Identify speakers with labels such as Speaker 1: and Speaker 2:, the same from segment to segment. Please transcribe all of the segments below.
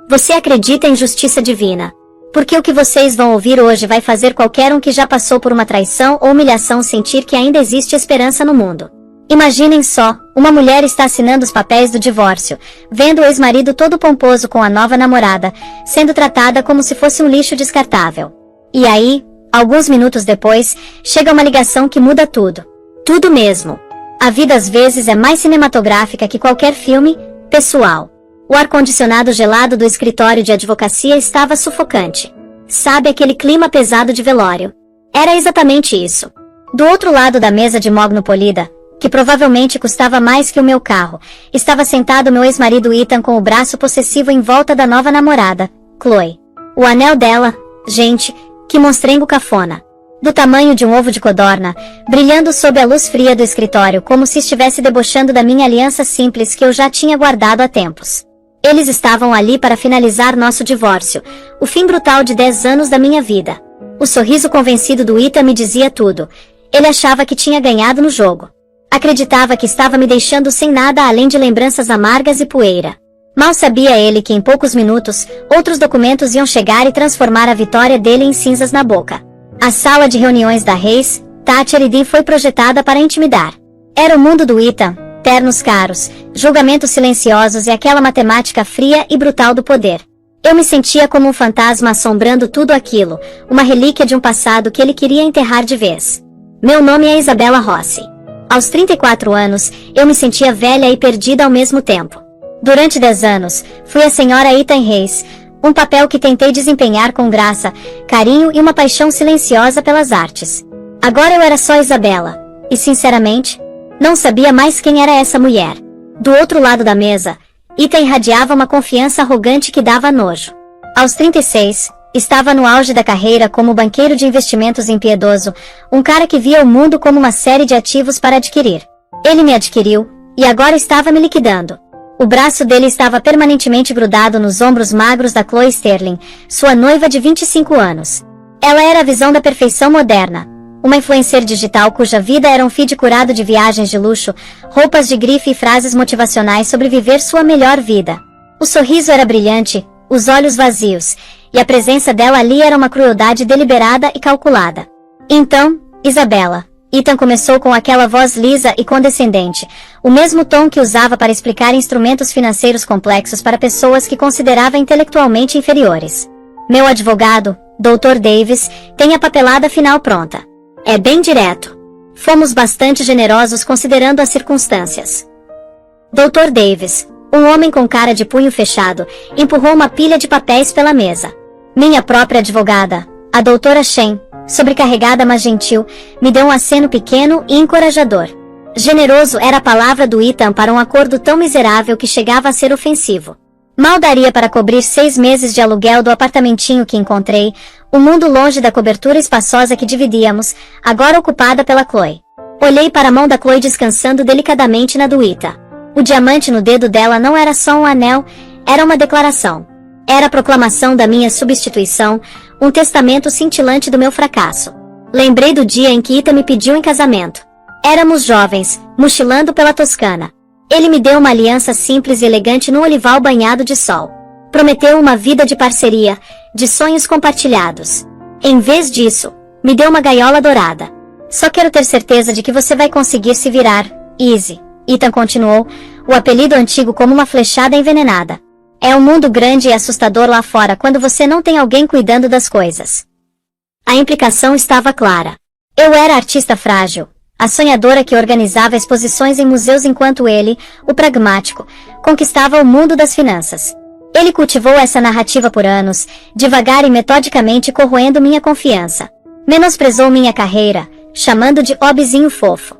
Speaker 1: Você acredita em justiça divina. Porque o que vocês vão ouvir hoje vai fazer qualquer um que já passou por uma traição ou humilhação sentir que ainda existe esperança no mundo. Imaginem só, uma mulher está assinando os papéis do divórcio, vendo o ex-marido todo pomposo com a nova namorada, sendo tratada como se fosse um lixo descartável. E aí, alguns minutos depois, chega uma ligação que muda tudo. Tudo mesmo. A vida às vezes é mais cinematográfica que qualquer filme, pessoal. O ar-condicionado gelado do escritório de advocacia estava sufocante. Sabe aquele clima pesado de velório? Era exatamente isso. Do outro lado da mesa de mogno polida, que provavelmente custava mais que o meu carro, estava sentado meu ex-marido Ethan com o braço possessivo em volta da nova namorada, Chloe. O anel dela, gente, que monstrengo cafona. Do tamanho de um ovo de codorna, brilhando sob a luz fria do escritório como se estivesse debochando da minha aliança simples que eu já tinha guardado há tempos. Eles estavam ali para finalizar nosso divórcio, o fim brutal de 10 anos da minha vida. O sorriso convencido do Ethan me dizia tudo. Ele achava que tinha ganhado no jogo. Acreditava que estava me deixando sem nada além de lembranças amargas e poeira. Mal sabia ele que em poucos minutos, outros documentos iam chegar e transformar a vitória dele em cinzas na boca. A sala de reuniões da Reis, Thatcher e Dean foi projetada para intimidar. Era o mundo do Ethan. Ternos caros, julgamentos silenciosos e aquela matemática fria e brutal do poder. Eu me sentia como um fantasma assombrando tudo aquilo, uma relíquia de um passado que ele queria enterrar de vez. Meu nome é Isabella Rossi. Aos 34 anos, eu me sentia velha e perdida ao mesmo tempo. Durante 10 anos, fui a senhora Ethan Reis, um papel que tentei desempenhar com graça, carinho e uma paixão silenciosa pelas artes. Agora eu era só Isabella, e sinceramente, não sabia mais quem era essa mulher. Do outro lado da mesa, Ethan irradiava uma confiança arrogante que dava nojo. Aos 36, estava no auge da carreira como banqueiro de investimentos impiedoso, um cara que via o mundo como uma série de ativos para adquirir. Ele me adquiriu, e agora estava me liquidando. O braço dele estava permanentemente grudado nos ombros magros da Chloe Sterling, sua noiva de 25 anos. Ela era a visão da perfeição moderna. Uma influencer digital cuja vida era um feed curado de viagens de luxo, roupas de grife e frases motivacionais sobre viver sua melhor vida. O sorriso era brilhante, os olhos vazios, e a presença dela ali era uma crueldade deliberada e calculada. Então, Isabella, Ethan começou com aquela voz lisa e condescendente, o mesmo tom que usava para explicar instrumentos financeiros complexos para pessoas que considerava intelectualmente inferiores. Meu advogado, Dr. Davis, tem a papelada final pronta. É bem direto. Fomos bastante generosos considerando as circunstâncias. Dr. Davis, um homem com cara de punho fechado, empurrou uma pilha de papéis pela mesa. Minha própria advogada, a doutora Shen, sobrecarregada mas gentil, me deu um aceno pequeno e encorajador. Generoso era a palavra do Ethan para um acordo tão miserável que chegava a ser ofensivo. Mal daria para cobrir 6 meses de aluguel do apartamentinho que encontrei, o mundo longe da cobertura espaçosa que dividíamos, agora ocupada pela Chloe. Olhei para a mão da Chloe descansando delicadamente na do Ethan. O diamante no dedo dela não era só um anel, era uma declaração. Era a proclamação da minha substituição, um testamento cintilante do meu fracasso. Lembrei do dia em que Ethan me pediu em casamento. Éramos jovens, mochilando pela Toscana. Ele me deu uma aliança simples e elegante no olival banhado de sol. Prometeu uma vida de parceria, de sonhos compartilhados. Em vez disso, me deu uma gaiola dourada. Só quero ter certeza de que você vai conseguir se virar, Izzy. Ethan continuou, o apelido antigo como uma flechada envenenada. É um mundo grande e assustador lá fora quando você não tem alguém cuidando das coisas. A implicação estava clara. Eu era a artista frágil, a sonhadora que organizava exposições em museus enquanto ele, o pragmático, conquistava o mundo das finanças. Ele cultivou essa narrativa por anos, devagar e metodicamente corroendo minha confiança. Menosprezou minha carreira, chamando de "obizinho fofo".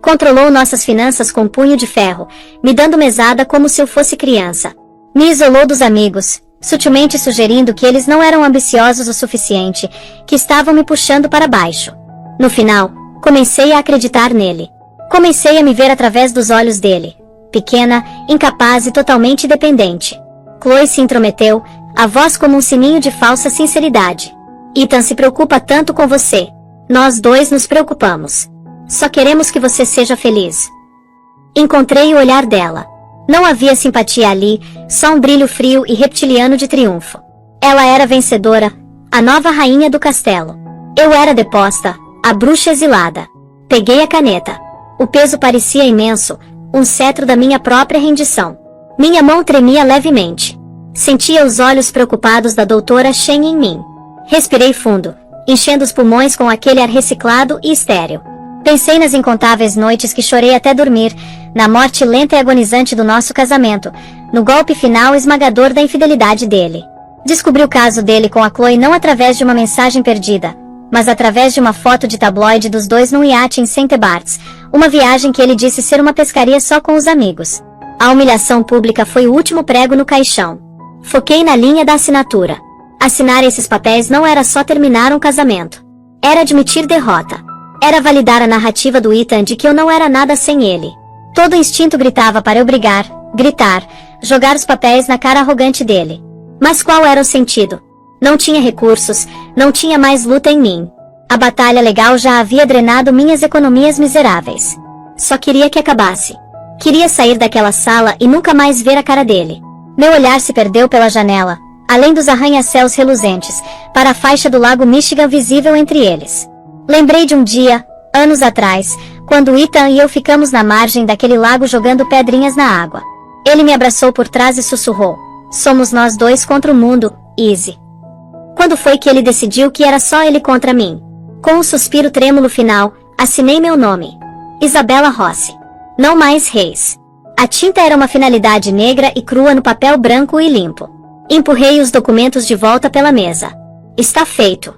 Speaker 1: Controlou nossas finanças com punho de ferro, me dando mesada como se eu fosse criança. Me isolou dos amigos, sutilmente sugerindo que eles não eram ambiciosos o suficiente, que estavam me puxando para baixo. No final, comecei a acreditar nele. Comecei a me ver através dos olhos dele. Pequena, incapaz e totalmente dependente. Chloe se intrometeu, a voz como um sininho de falsa sinceridade. Ethan se preocupa tanto com você. Nós dois nos preocupamos. Só queremos que você seja feliz. Encontrei o olhar dela. Não havia simpatia ali, só um brilho frio e reptiliano de triunfo. Ela era vencedora, a nova rainha do castelo. Eu era deposta, a bruxa exilada. Peguei a caneta. O peso parecia imenso, um cetro da minha própria rendição. Minha mão tremia levemente. Sentia os olhos preocupados da doutora Shen em mim. Respirei fundo, enchendo os pulmões com aquele ar reciclado e estéril. Pensei nas incontáveis noites que chorei até dormir, na morte lenta e agonizante do nosso casamento, no golpe final esmagador da infidelidade dele. Descobri o caso dele com a Chloe não através de uma mensagem perdida, mas através de uma foto de tabloide dos dois num iate em St. Barts, uma viagem que ele disse ser uma pescaria só com os amigos. A humilhação pública foi o último prego no caixão. Foquei na linha da assinatura. Assinar esses papéis não era só terminar um casamento. Era admitir derrota. Era validar a narrativa do Ethan de que eu não era nada sem ele. Todo instinto gritava para eu brigar, gritar, jogar os papéis na cara arrogante dele. Mas qual era o sentido? Não tinha recursos, não tinha mais luta em mim. A batalha legal já havia drenado minhas economias miseráveis. Só queria que acabasse. Queria sair daquela sala e nunca mais ver a cara dele. Meu olhar se perdeu pela janela, além dos arranha-céus reluzentes, para a faixa do lago Michigan visível entre eles. Lembrei de um dia, anos atrás, quando Ethan e eu ficamos na margem daquele lago jogando pedrinhas na água. Ele me abraçou por trás e sussurrou: "Somos nós dois contra o mundo, Izzy." Quando foi que ele decidiu que era só ele contra mim? Com um suspiro trêmulo final, assinei meu nome. Isabella Rossi. Não mais Reis. A tinta era uma finalidade negra e crua no papel branco e limpo. Empurrei os documentos de volta pela mesa. Está feito.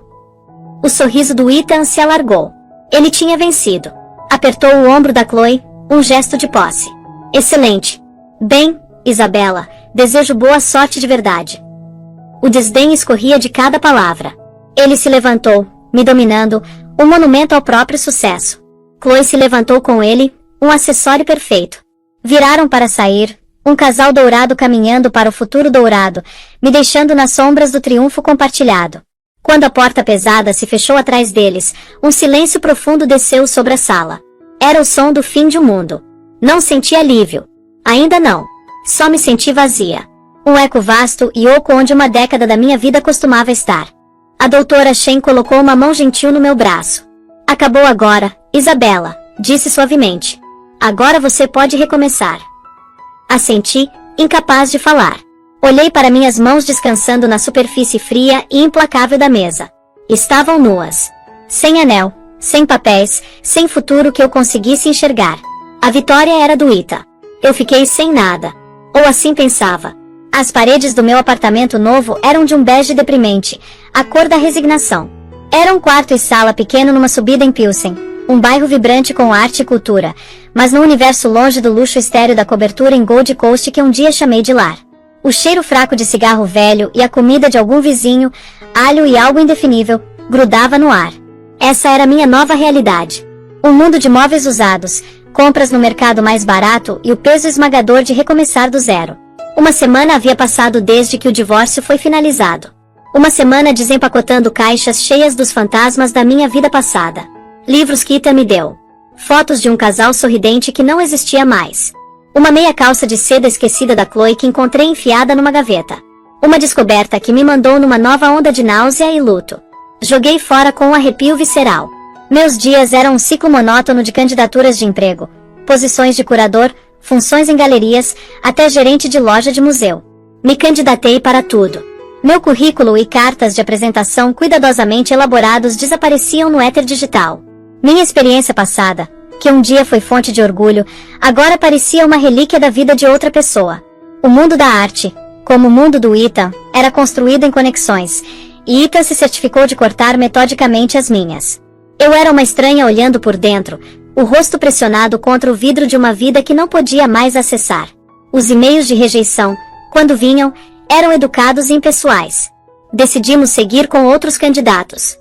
Speaker 1: O sorriso do Ethan se alargou. Ele tinha vencido. Apertou o ombro da Chloe, um gesto de posse. Excelente. Bem, Isabella, desejo boa sorte de verdade. O desdém escorria de cada palavra. Ele se levantou, me dominando, um monumento ao próprio sucesso. Chloe se levantou com ele, um acessório perfeito. Viraram para sair, um casal dourado caminhando para o futuro dourado, me deixando nas sombras do triunfo compartilhado. Quando a porta pesada se fechou atrás deles, um silêncio profundo desceu sobre a sala. Era o som do fim de um mundo. Não senti alívio. Ainda não. Só me senti vazia. Um eco vasto e oco onde uma década da minha vida costumava estar. A doutora Shen colocou uma mão gentil no meu braço. Acabou agora, Isabella, disse suavemente. Agora você pode recomeçar. Assenti, incapaz de falar. Olhei para minhas mãos descansando na superfície fria e implacável da mesa. Estavam nuas. Sem anel, sem papéis, sem futuro que eu conseguisse enxergar. A vitória era do Ethan. Eu fiquei sem nada. Ou assim pensava. As paredes do meu apartamento novo eram de um bege deprimente, a cor da resignação. Era um quarto e sala pequeno numa subida em Pilsen, um bairro vibrante com arte e cultura, mas num universo longe do luxo estéril da cobertura em Gold Coast que um dia chamei de lar. O cheiro fraco de cigarro velho e a comida de algum vizinho, alho e algo indefinível, grudava no ar. Essa era minha nova realidade. Um mundo de móveis usados, compras no mercado mais barato e o peso esmagador de recomeçar do zero. Uma semana havia passado desde que o divórcio foi finalizado. Uma semana desempacotando caixas cheias dos fantasmas da minha vida passada. Livros que Ethan me deu. Fotos de um casal sorridente que não existia mais. Uma meia calça de seda esquecida da Chloe que encontrei enfiada numa gaveta. Uma descoberta que me mandou numa nova onda de náusea e luto. Joguei fora com um arrepio visceral. Meus dias eram um ciclo monótono de candidaturas de emprego, posições de curador, funções em galerias, até gerente de loja de museu. Me candidatei para tudo. Meu currículo e cartas de apresentação cuidadosamente elaborados desapareciam no éter digital. Minha experiência passada, que um dia foi fonte de orgulho, agora parecia uma relíquia da vida de outra pessoa. O mundo da arte, como o mundo do Ethan, era construído em conexões, e Ethan se certificou de cortar metodicamente as minhas. Eu era uma estranha olhando por dentro, o rosto pressionado contra o vidro de uma vida que não podia mais acessar. Os e-mails de rejeição, quando vinham, eram educados e impessoais. Decidimos seguir com outros candidatos.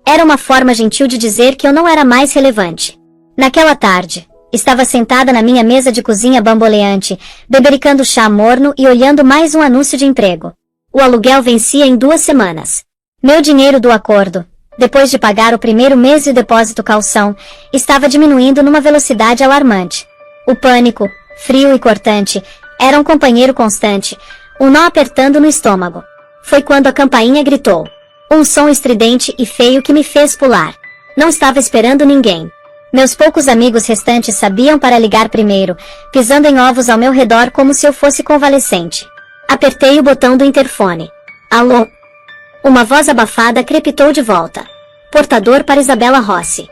Speaker 1: Era uma forma gentil de dizer que eu não era mais relevante. Naquela tarde, estava sentada na minha mesa de cozinha bamboleante, bebericando chá morno e olhando mais um anúncio de emprego. O aluguel vencia em 2 semanas. Meu dinheiro do acordo, depois de pagar o primeiro mês e o depósito calção, estava diminuindo numa velocidade alarmante. O pânico, frio e cortante, era um companheiro constante, um nó apertando no estômago. Foi quando a campainha gritou. Um som estridente e feio que me fez pular. Não estava esperando ninguém. Meus poucos amigos restantes sabiam para ligar primeiro, pisando em ovos ao meu redor como se eu fosse convalescente. Apertei o botão do interfone. Alô? Uma voz abafada crepitou de volta. Portador para Isabela Rossi.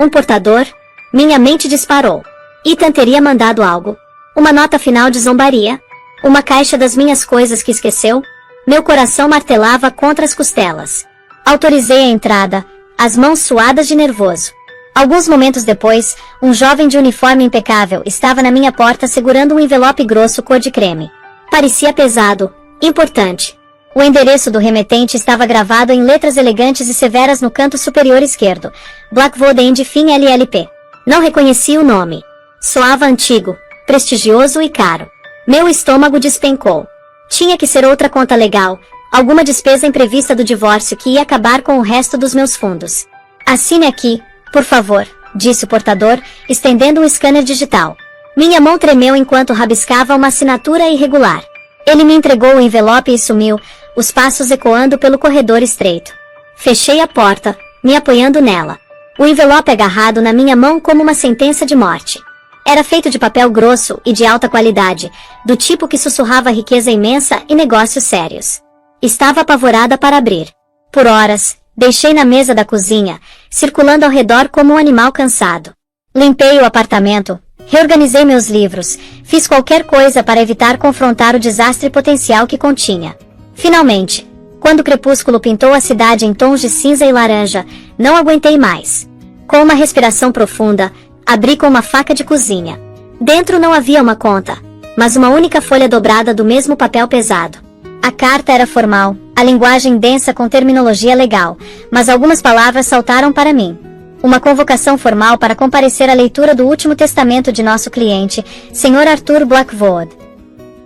Speaker 1: Um portador? Minha mente disparou. Ethan teria mandado algo. Uma nota final de zombaria? Uma caixa das minhas coisas que esqueceu? Meu coração martelava contra as costelas. Autorizei a entrada, as mãos suadas de nervoso. Alguns momentos depois, um jovem de uniforme impecável estava na minha porta segurando um envelope grosso cor de creme. Parecia pesado, importante. O endereço do remetente estava gravado em letras elegantes e severas no canto superior esquerdo. Blackwood End Fin LLP. Não reconheci o nome. Soava antigo, prestigioso e caro. Meu estômago despencou. Tinha que ser outra conta legal, alguma despesa imprevista do divórcio que ia acabar com o resto dos meus fundos. Assine aqui, por favor, disse o portador, estendendo um scanner digital. Minha mão tremeu enquanto rabiscava uma assinatura irregular. Ele me entregou o envelope e sumiu, os passos ecoando pelo corredor estreito. Fechei a porta, me apoiando nela. O envelope agarrado na minha mão como uma sentença de morte. Era feito de papel grosso e de alta qualidade, do tipo que sussurrava riqueza imensa e negócios sérios. Estava apavorada para abrir. Por horas, deixei na mesa da cozinha, circulando ao redor como um animal cansado. Limpei o apartamento, reorganizei meus livros, fiz qualquer coisa para evitar confrontar o desastre potencial que continha. Finalmente, quando o crepúsculo pintou a cidade em tons de cinza e laranja, não aguentei mais. Com uma respiração profunda, abri com uma faca de cozinha. Dentro não havia uma conta, mas uma única folha dobrada do mesmo papel pesado. A carta era formal, a linguagem densa com terminologia legal, mas algumas palavras saltaram para mim. Uma convocação formal para comparecer à leitura do último testamento de nosso cliente, Sr. Arthur Blackwood.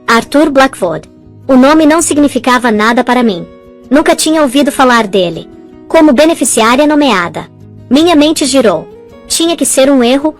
Speaker 1: Arthur Blackwood. O nome não significava nada para mim. Nunca tinha ouvido falar dele. Como beneficiária nomeada. Minha mente girou. Tinha que ser um erro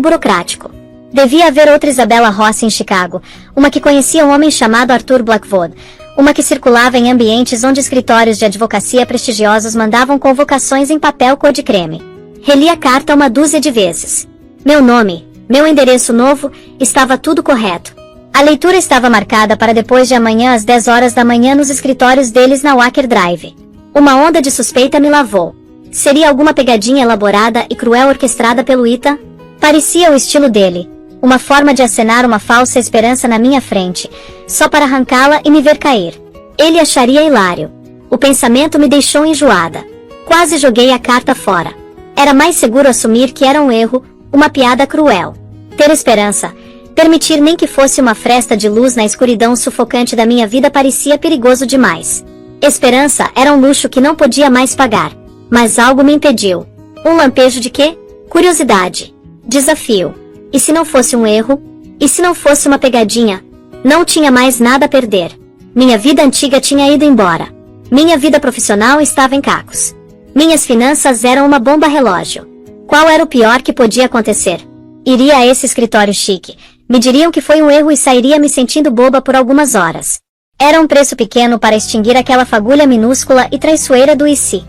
Speaker 1: burocrático. Devia haver outra Isabela Rossi em Chicago, uma que conhecia um homem chamado Arthur Blackwood, uma que circulava em ambientes onde escritórios de advocacia prestigiosos mandavam convocações em papel cor de creme. Reli a carta uma dúzia de vezes. Meu nome, meu endereço novo, estava tudo correto. A leitura estava marcada para depois de amanhã às 10 horas da manhã nos escritórios deles na Wacker Drive. Uma onda de suspeita me lavou. Seria alguma pegadinha elaborada e cruel orquestrada pelo Ethan? Parecia o estilo dele. Uma forma de acenar uma falsa esperança na minha frente, só para arrancá-la e me ver cair. Ele acharia hilário. O pensamento me deixou enjoada. Quase joguei a carta fora. Era mais seguro assumir que era um erro, uma piada cruel. Ter esperança, permitir nem que fosse uma fresta de luz na escuridão sufocante da minha vida parecia perigoso demais. Esperança era um luxo que não podia mais pagar. Mas algo me impediu. Um lampejo de quê? Curiosidade. Desafio. E se não fosse um erro? E se não fosse uma pegadinha? Não tinha mais nada a perder. Minha vida antiga tinha ido embora. Minha vida profissional estava em cacos. Minhas finanças eram uma bomba relógio. Qual era o pior que podia acontecer? Iria a esse escritório chique. Me diriam que foi um erro e sairia me sentindo boba por algumas horas. Era um preço pequeno para extinguir aquela fagulha minúscula e traiçoeira do IC.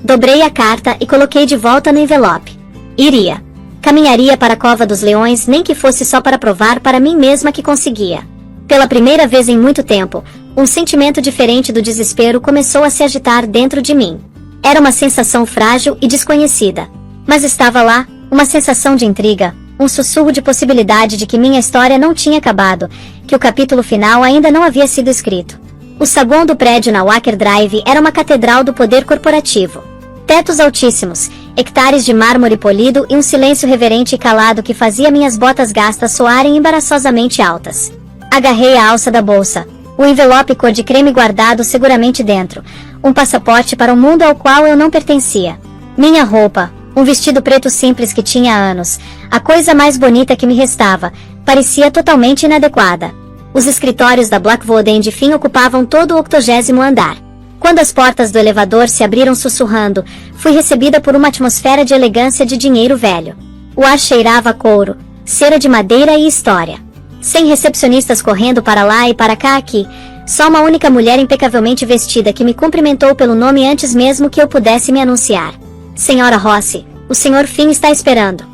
Speaker 1: Dobrei a carta e coloquei de volta no envelope. Iria. Caminharia para a Cova dos Leões, nem que fosse só para provar para mim mesma que conseguia. Pela primeira vez em muito tempo, um sentimento diferente do desespero começou a se agitar dentro de mim. Era uma sensação frágil e desconhecida. Mas estava lá, uma sensação de intriga, um sussurro de possibilidade de que minha história não tinha acabado, que o capítulo final ainda não havia sido escrito. O saguão do prédio na Wacker Drive era uma catedral do poder corporativo. Tetos altíssimos, hectares de mármore polido e um silêncio reverente e calado que fazia minhas botas gastas soarem embaraçosamente altas. Agarrei a alça da bolsa, o envelope cor de creme guardado seguramente dentro, um passaporte para um mundo ao qual eu não pertencia. Minha roupa, um vestido preto simples que tinha há anos, a coisa mais bonita que me restava, parecia totalmente inadequada. Os escritórios da Blackwood End Fin ocupavam todo o 80º andar. Quando as portas do elevador se abriram sussurrando, fui recebida por uma atmosfera de elegância de dinheiro velho. O ar cheirava a couro, cera de madeira e história. Sem recepcionistas correndo para lá e para cá aqui, só uma única mulher impecavelmente vestida que me cumprimentou pelo nome antes mesmo que eu pudesse me anunciar. Senhora Rossi, o Sr. Finn está esperando.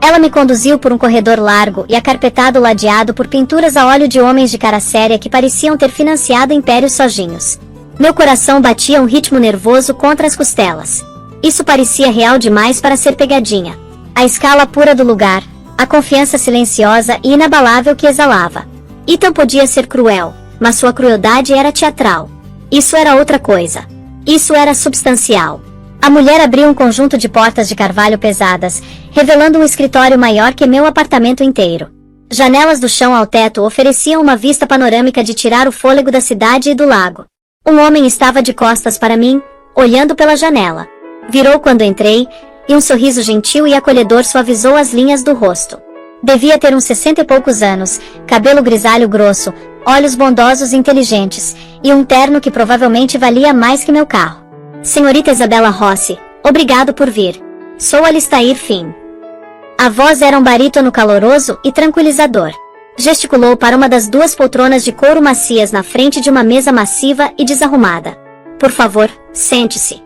Speaker 1: Ela me conduziu por um corredor largo e acarpetado ladeado por pinturas a óleo de homens de cara séria que pareciam ter financiado impérios sozinhos. Meu coração batia um ritmo nervoso contra as costelas. Isso parecia real demais para ser pegadinha. A escala pura do lugar, a confiança silenciosa e inabalável que exalava. Ethan podia ser cruel, mas sua crueldade era teatral. Isso era outra coisa. Isso era substancial. A mulher abriu um conjunto de portas de carvalho pesadas, revelando um escritório maior que meu apartamento inteiro. Janelas do chão ao teto ofereciam uma vista panorâmica de tirar o fôlego da cidade e do lago. Um homem estava de costas para mim, olhando pela janela. Virou quando entrei, e um sorriso gentil e acolhedor suavizou as linhas do rosto. Devia ter uns 60 e poucos anos, cabelo grisalho grosso, olhos bondosos e inteligentes, e um terno que provavelmente valia mais que meu carro. Senhorita Isabella Rossi, obrigado por vir. Sou Alistair Finn. A voz era um barítono caloroso e tranquilizador. Gesticulou para uma das duas poltronas de couro macias na frente de uma mesa massiva e desarrumada. Por favor, sente-se.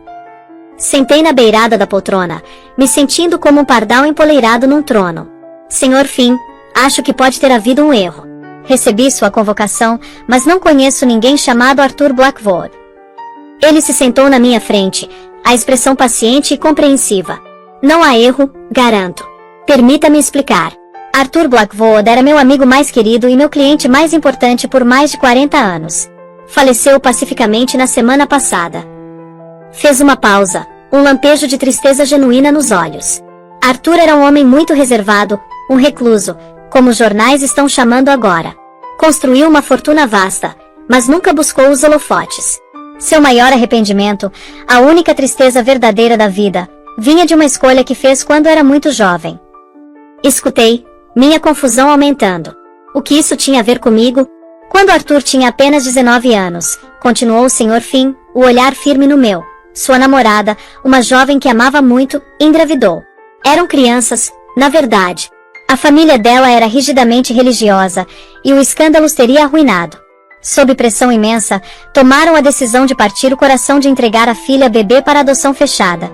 Speaker 1: Sentei na beirada da poltrona, me sentindo como um pardal empoleirado num trono. Senhor Finn, acho que pode ter havido um erro. Recebi sua convocação, mas não conheço ninguém chamado Arthur Blackwood. Ele se sentou na minha frente, a expressão paciente e compreensiva. Não há erro, garanto. Permita-me explicar. Arthur Blackwood era meu amigo mais querido e meu cliente mais importante por mais de 40 anos. Faleceu pacificamente na semana passada. Fez uma pausa, um lampejo de tristeza genuína nos olhos. Arthur era um homem muito reservado, um recluso, como os jornais estão chamando agora. Construiu uma fortuna vasta, mas nunca buscou os holofotes. Seu maior arrependimento, a única tristeza verdadeira da vida, vinha de uma escolha que fez quando era muito jovem. Escutei, minha confusão aumentando. O que isso tinha a ver comigo? Quando Arthur tinha apenas 19 anos, continuou o Sr. Finn, o olhar firme no meu. Sua namorada, uma jovem que amava muito, engravidou. Eram crianças, na verdade. A família dela era rigidamente religiosa, e o escândalo os teria arruinado. Sob pressão imensa, tomaram a decisão de partir o coração de entregar a filha bebê para adoção fechada.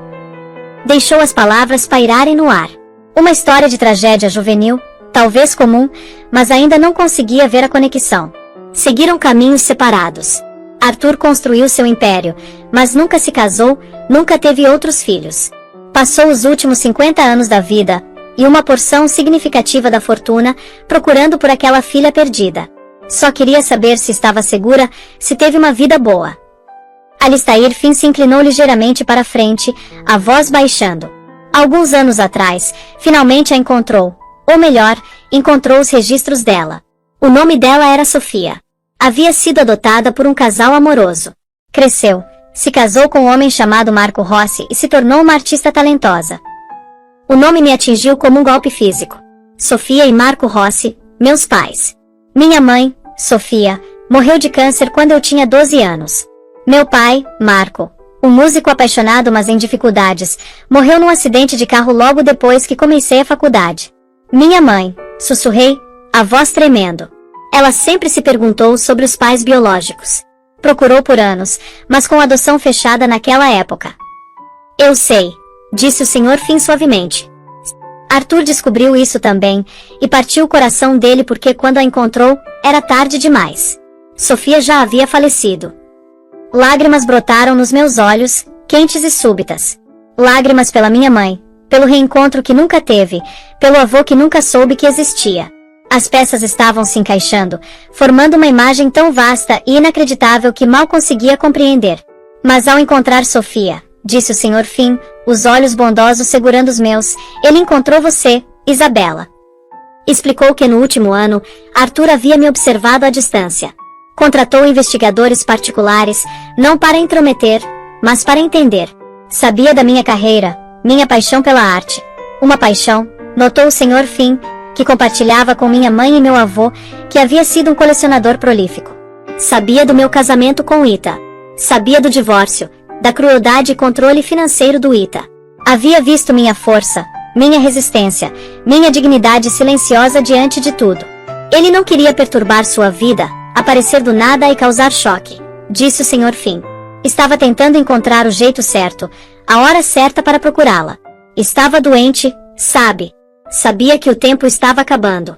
Speaker 1: Deixou as palavras pairarem no ar. Uma história de tragédia juvenil, talvez comum, mas ainda não conseguia ver a conexão. Seguiram caminhos separados. Arthur construiu seu império, mas nunca se casou, nunca teve outros filhos. Passou os últimos 50 anos da vida, e uma porção significativa da fortuna, procurando por aquela filha perdida. Só queria saber se estava segura, se teve uma vida boa. Alistair Finn se inclinou ligeiramente para frente, a voz baixando. Alguns anos atrás, finalmente a encontrou, ou melhor, encontrou os registros dela. O nome dela era Sofia. Havia sido adotada por um casal amoroso. Cresceu, se casou com um homem chamado Marco Rossi e se tornou uma artista talentosa. O nome me atingiu como um golpe físico. Sofia e Marco Rossi, meus pais. Minha mãe, Sofia, morreu de câncer quando eu tinha 12 anos. Meu pai, Marco, um músico apaixonado mas em dificuldades, morreu num acidente de carro logo depois que comecei a faculdade. Minha mãe, sussurrei, a voz tremendo. Ela sempre se perguntou sobre os pais biológicos. Procurou por anos, mas com adoção fechada naquela época. Eu sei, disse o Sr. Finn suavemente. Arthur descobriu isso também, e partiu o coração dele porque quando a encontrou, era tarde demais. Sofia já havia falecido. Lágrimas brotaram nos meus olhos, quentes e súbitas. Lágrimas pela minha mãe, pelo reencontro que nunca teve, pelo avô que nunca soube que existia. As peças estavam se encaixando, formando uma imagem tão vasta e inacreditável que mal conseguia compreender. Mas ao encontrar Sofia, disse o Sr. Finn, os olhos bondosos segurando os meus, ele encontrou você, Isabella. Explicou que no último ano, Arthur havia me observado à distância. Contratou investigadores particulares, não para intrometer, mas para entender. Sabia da minha carreira, minha paixão pela arte. Uma paixão, notou o Sr. Finn, que compartilhava com minha mãe e meu avô, que havia sido um colecionador prolífico. Sabia do meu casamento com Ita. Sabia do divórcio, da crueldade e controle financeiro do Ita. Havia visto minha força, minha resistência, minha dignidade silenciosa diante de tudo. Ele não queria perturbar sua vida, aparecer do nada e causar choque, disse o Sr. Finn. Estava tentando encontrar o jeito certo, a hora certa para procurá-la. Estava doente, sabe? Sabia que o tempo estava acabando.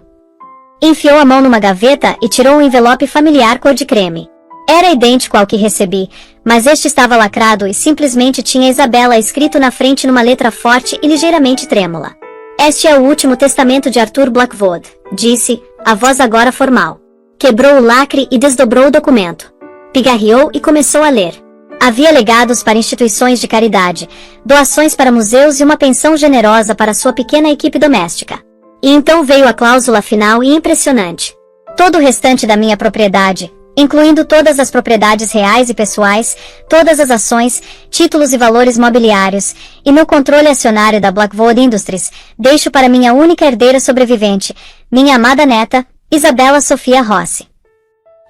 Speaker 1: Enfiou a mão numa gaveta e tirou um envelope familiar cor de creme. Era idêntico ao que recebi, mas este estava lacrado e simplesmente tinha Isabela escrito na frente numa letra forte e ligeiramente trêmula. Este é o último testamento de Arthur Blackwood, disse, a voz agora formal. Quebrou o lacre e desdobrou o documento. Pigarreou e começou a ler. Havia legados para instituições de caridade, doações para museus e uma pensão generosa para sua pequena equipe doméstica. E então veio a cláusula final e impressionante. Todo o restante da minha propriedade, incluindo todas as propriedades reais e pessoais, todas as ações, títulos e valores mobiliários, e meu controle acionário da Blackwood Industries, deixo para minha única herdeira sobrevivente, minha amada neta, Isabella Sophia Rossi.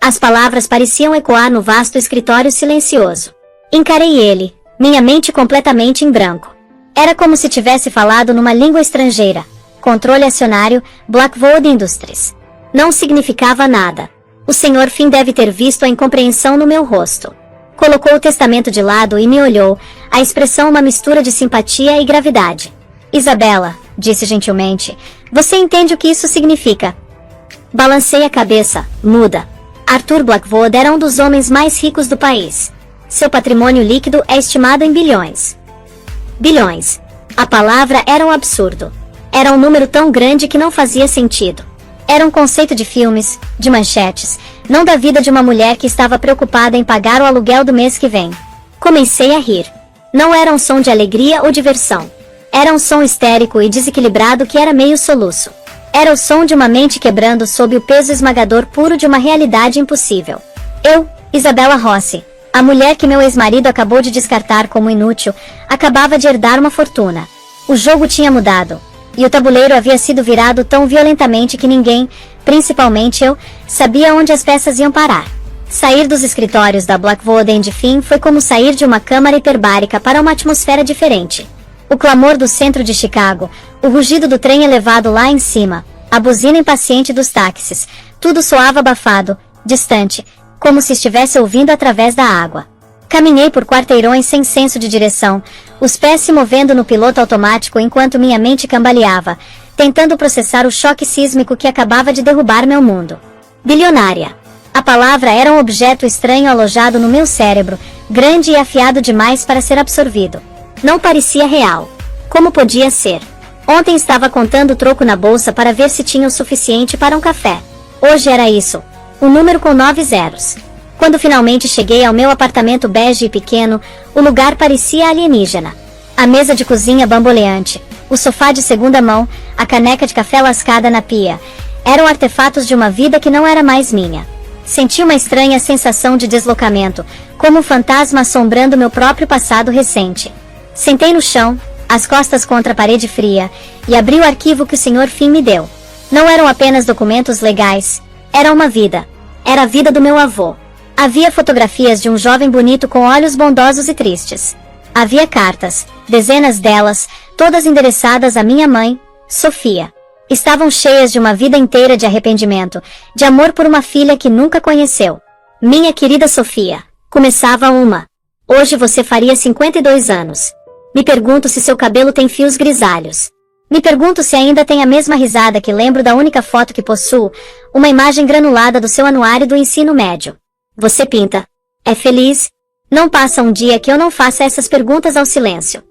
Speaker 1: As palavras pareciam ecoar no vasto escritório silencioso. Encarei ele, minha mente completamente em branco. Era como se tivesse falado numa língua estrangeira. Controle acionário, Blackwood Industries. Não significava nada. O Sr. Finn deve ter visto a incompreensão no meu rosto. Colocou o testamento de lado e me olhou, a expressão uma mistura de simpatia e gravidade. Isabella, disse gentilmente, você entende o que isso significa? Balancei a cabeça, muda. Arthur Blackwood era um dos homens mais ricos do país. Seu patrimônio líquido é estimado em bilhões. Bilhões. A palavra era um absurdo. Era um número tão grande que não fazia sentido. Era um conceito de filmes, de manchetes, não da vida de uma mulher que estava preocupada em pagar o aluguel do mês que vem. Comecei a rir. Não era um som de alegria ou diversão. Era um som histérico e desequilibrado que era meio soluço. Era o som de uma mente quebrando sob o peso esmagador puro de uma realidade impossível. Eu, Isabella Rossi, a mulher que meu ex-marido acabou de descartar como inútil, acabava de herdar uma fortuna. O jogo tinha mudado. E o tabuleiro havia sido virado tão violentamente que ninguém, principalmente eu, sabia onde as peças iam parar. Sair dos escritórios da Blackwood End Finn foi como sair de uma câmara hiperbárica para uma atmosfera diferente. O clamor do centro de Chicago, o rugido do trem elevado lá em cima, a buzina impaciente dos táxis, tudo soava abafado, distante, como se estivesse ouvindo através da água. Caminhei por quarteirões sem senso de direção, os pés se movendo no piloto automático enquanto minha mente cambaleava, tentando processar o choque sísmico que acabava de derrubar meu mundo. Bilionária. A palavra era um objeto estranho alojado no meu cérebro, grande e afiado demais para ser absorvido. Não parecia real. Como podia ser? Ontem estava contando o troco na bolsa para ver se tinha o suficiente para um café. Hoje era isso. Um número com 9 zeros. Quando finalmente cheguei ao meu apartamento bege e pequeno, o lugar parecia alienígena. A mesa de cozinha bamboleante, o sofá de segunda mão, a caneca de café lascada na pia, eram artefatos de uma vida que não era mais minha. Senti uma estranha sensação de deslocamento, como um fantasma assombrando meu próprio passado recente. Sentei no chão, as costas contra a parede fria, e abri o arquivo que o Sr. Finn me deu. Não eram apenas documentos legais, era uma vida. Era a vida do meu avô. Havia fotografias de um jovem bonito com olhos bondosos e tristes. Havia cartas, dezenas delas, todas endereçadas à minha mãe, Sofia. Estavam cheias de uma vida inteira de arrependimento, de amor por uma filha que nunca conheceu. Minha querida Sofia, começava uma. Hoje você faria 52 anos. Me pergunto se seu cabelo tem fios grisalhos. Me pergunto se ainda tem a mesma risada que lembro da única foto que possuo, uma imagem granulada do seu anuário do ensino médio. Você pinta. É feliz? Não passa um dia que eu não faça essas perguntas ao silêncio.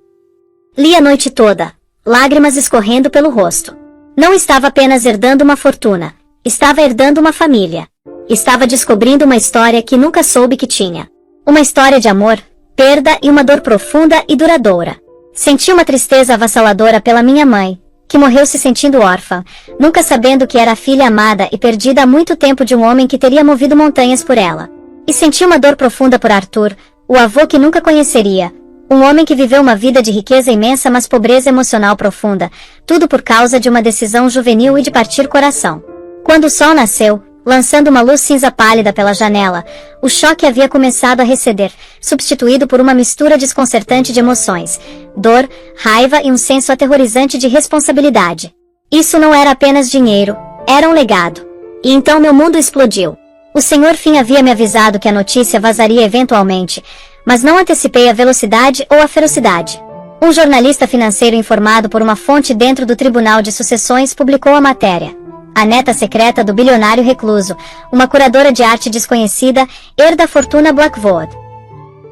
Speaker 1: Li a noite toda, lágrimas escorrendo pelo rosto. Não estava apenas herdando uma fortuna, estava herdando uma família. Estava descobrindo uma história que nunca soube que tinha. Uma história de amor, perda e uma dor profunda e duradoura. Senti uma tristeza avassaladora pela minha mãe, que morreu se sentindo órfã, nunca sabendo que era a filha amada e perdida há muito tempo de um homem que teria movido montanhas por ela. E senti uma dor profunda por Arthur, o avô que nunca conheceria, um homem que viveu uma vida de riqueza imensa mas pobreza emocional profunda, tudo por causa de uma decisão juvenil e de partir coração. Quando o sol nasceu, lançando uma luz cinza pálida pela janela. O choque havia começado a receder, substituído por uma mistura desconcertante de emoções, dor, raiva e um senso aterrorizante de responsabilidade. Isso não era apenas dinheiro, era um legado. E então meu mundo explodiu. O Sr. Finn havia me avisado que a notícia vazaria eventualmente, mas não antecipei a velocidade ou a ferocidade. Um jornalista financeiro informado por uma fonte dentro do Tribunal de Sucessões publicou a matéria. A neta secreta do bilionário recluso, uma curadora de arte desconhecida, herda a fortuna Blackwood.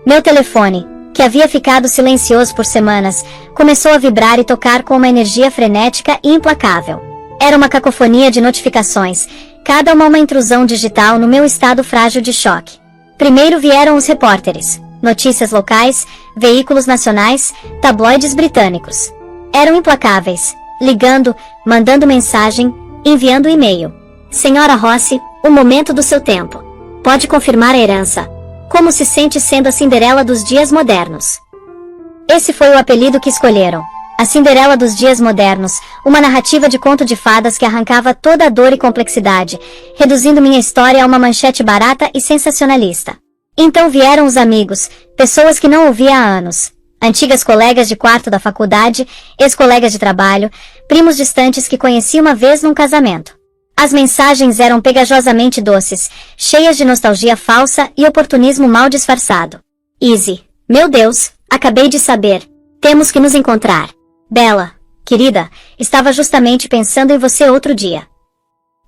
Speaker 1: Meu telefone, que havia ficado silencioso por semanas, começou a vibrar e tocar com uma energia frenética e implacável. Era uma cacofonia de notificações, cada uma intrusão digital no meu estado frágil de choque. Primeiro vieram os repórteres, notícias locais, veículos nacionais, tabloides britânicos. Eram implacáveis, ligando, mandando mensagem, enviando e-mail. Senhora Rossi, o momento do seu tempo. Pode confirmar a herança. Como se sente sendo a Cinderela dos dias modernos? Esse foi o apelido que escolheram. A Cinderela dos dias modernos, uma narrativa de conto de fadas que arrancava toda a dor e complexidade, reduzindo minha história a uma manchete barata e sensacionalista. Então vieram os amigos, pessoas que não ouvia há anos, antigas colegas de quarto da faculdade, ex-colegas de trabalho, primos distantes que conheci uma vez num casamento. As mensagens eram pegajosamente doces, cheias de nostalgia falsa e oportunismo mal disfarçado. Easy, meu Deus, acabei de saber. Temos que nos encontrar. Bella, querida, estava justamente pensando em você outro dia.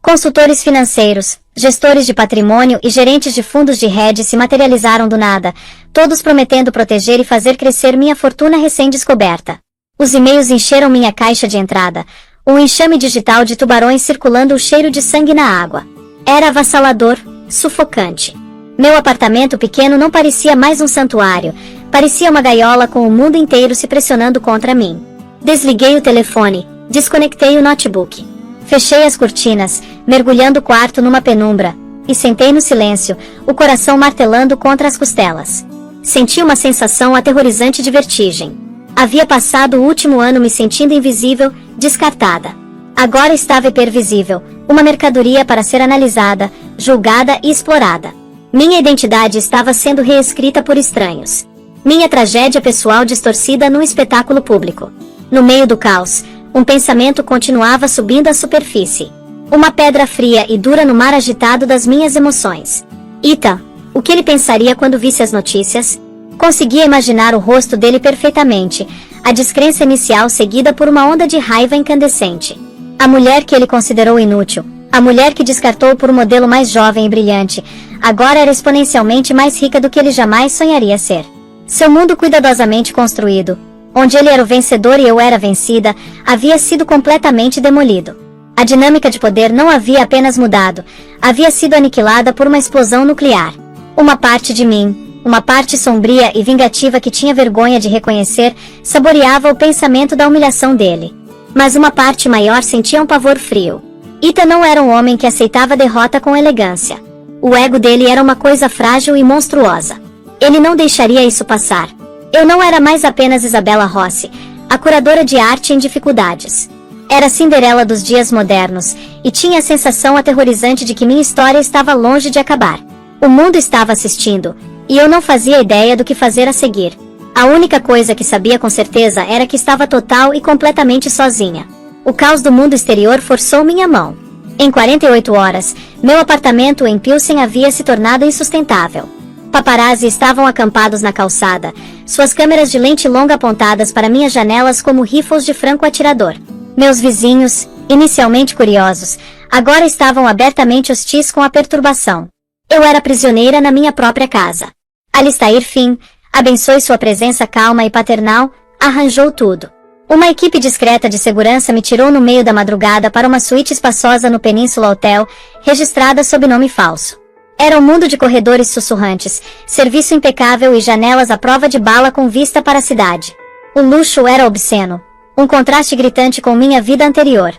Speaker 1: Consultores financeiros, gestores de patrimônio e gerentes de fundos de hedge se materializaram do nada, todos prometendo proteger e fazer crescer minha fortuna recém-descoberta. Os e-mails encheram minha caixa de entrada, um enxame digital de tubarões circulando o cheiro de sangue na água. Era avassalador, sufocante. Meu apartamento pequeno não parecia mais um santuário, parecia uma gaiola com o mundo inteiro se pressionando contra mim. Desliguei o telefone, desconectei o notebook. Fechei as cortinas, mergulhando o quarto numa penumbra, e sentei no silêncio, o coração martelando contra as costelas. Senti uma sensação aterrorizante de vertigem. Havia passado o último ano me sentindo invisível, descartada. Agora estava hipervisível, uma mercadoria para ser analisada, julgada e explorada. Minha identidade estava sendo reescrita por estranhos. Minha tragédia pessoal distorcida num espetáculo público. No meio do caos, um pensamento continuava subindo à superfície. Uma pedra fria e dura no mar agitado das minhas emoções. Ethan, o que ele pensaria quando visse as notícias? Conseguia imaginar o rosto dele perfeitamente, a descrença inicial seguida por uma onda de raiva incandescente. A mulher que ele considerou inútil, a mulher que descartou por um modelo mais jovem e brilhante, agora era exponencialmente mais rica do que ele jamais sonharia ser. Seu mundo cuidadosamente construído, onde ele era o vencedor e eu era a vencida, havia sido completamente demolido. A dinâmica de poder não havia apenas mudado, havia sido aniquilada por uma explosão nuclear. Uma parte de mim, uma parte sombria e vingativa que tinha vergonha de reconhecer, saboreava o pensamento da humilhação dele. Mas uma parte maior sentia um pavor frio. Ethan não era um homem que aceitava a derrota com elegância. O ego dele era uma coisa frágil e monstruosa. Ele não deixaria isso passar. Eu não era mais apenas Isabella Rossi, a curadora de arte em dificuldades. Era a Cinderela dos dias modernos, e tinha a sensação aterrorizante de que minha história estava longe de acabar. O mundo estava assistindo, e eu não fazia ideia do que fazer a seguir. A única coisa que sabia com certeza era que estava total e completamente sozinha. O caos do mundo exterior forçou minha mão. Em 48 horas, meu apartamento em Pilsen havia se tornado insustentável. Paparazzi estavam acampados na calçada, suas câmeras de lente longa apontadas para minhas janelas como rifles de franco-atirador. Meus vizinhos, inicialmente curiosos, agora estavam abertamente hostis com a perturbação. Eu era prisioneira na minha própria casa. Alistair Finn, abençoe sua presença calma e paternal, arranjou tudo. Uma equipe discreta de segurança me tirou no meio da madrugada para uma suíte espaçosa no Peninsula Hotel, registrada sob nome falso. Era um mundo de corredores sussurrantes, serviço impecável e janelas à prova de bala com vista para a cidade. O luxo era obsceno, um contraste gritante com minha vida anterior,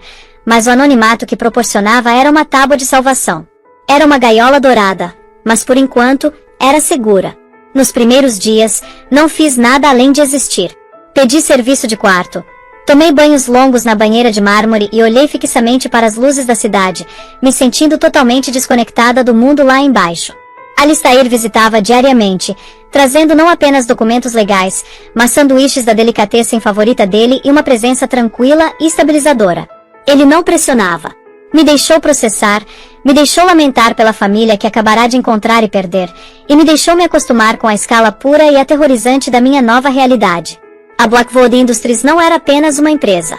Speaker 1: mas o anonimato que proporcionava era uma tábua de salvação. Era uma gaiola dourada, mas por enquanto, era segura. Nos primeiros dias, não fiz nada além de existir. Pedi serviço de quarto. Tomei banhos longos na banheira de mármore e olhei fixamente para as luzes da cidade, me sentindo totalmente desconectada do mundo lá embaixo. Alistair visitava diariamente, trazendo não apenas documentos legais, mas sanduíches da delicatessen favorita dele e uma presença tranquila e estabilizadora. Ele não pressionava. Me deixou processar, me deixou lamentar pela família que acabará de encontrar e perder, e me deixou me acostumar com a escala pura e aterrorizante da minha nova realidade. A Blackwood Industries não era apenas uma empresa.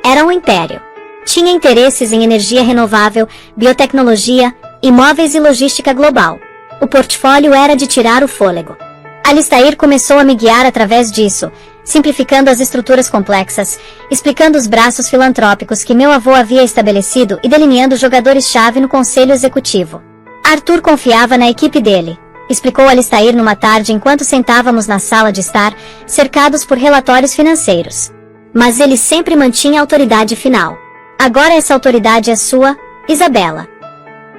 Speaker 1: Era um império. Tinha interesses em energia renovável, biotecnologia, imóveis e logística global. O portfólio era de tirar o fôlego. Alistair começou a me guiar através disso, simplificando as estruturas complexas, explicando os braços filantrópicos que meu avô havia estabelecido e delineando jogadores-chave no conselho executivo. Arthur confiava na equipe dele, explicou Alistair numa tarde enquanto sentávamos na sala de estar, cercados por relatórios financeiros. Mas ele sempre mantinha a autoridade final. Agora essa autoridade é sua, Isabela.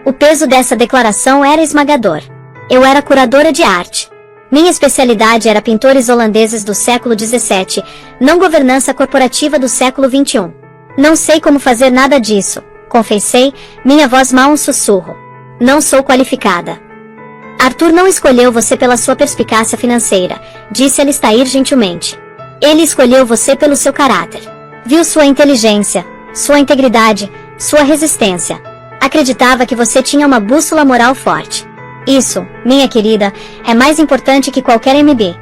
Speaker 1: O peso dessa declaração era esmagador. Eu era curadora de arte. Minha especialidade era pintores holandeses do século XVII, não governança corporativa do século XXI. Não sei como fazer nada disso, confessei, minha voz mal um sussurro. Não sou qualificada. Arthur não escolheu você pela sua perspicácia financeira, disse Alistair gentilmente. Ele escolheu você pelo seu caráter. Viu sua inteligência, sua integridade, sua resistência. Acreditava que você tinha uma bússola moral forte. Isso, minha querida, é mais importante que qualquer MB.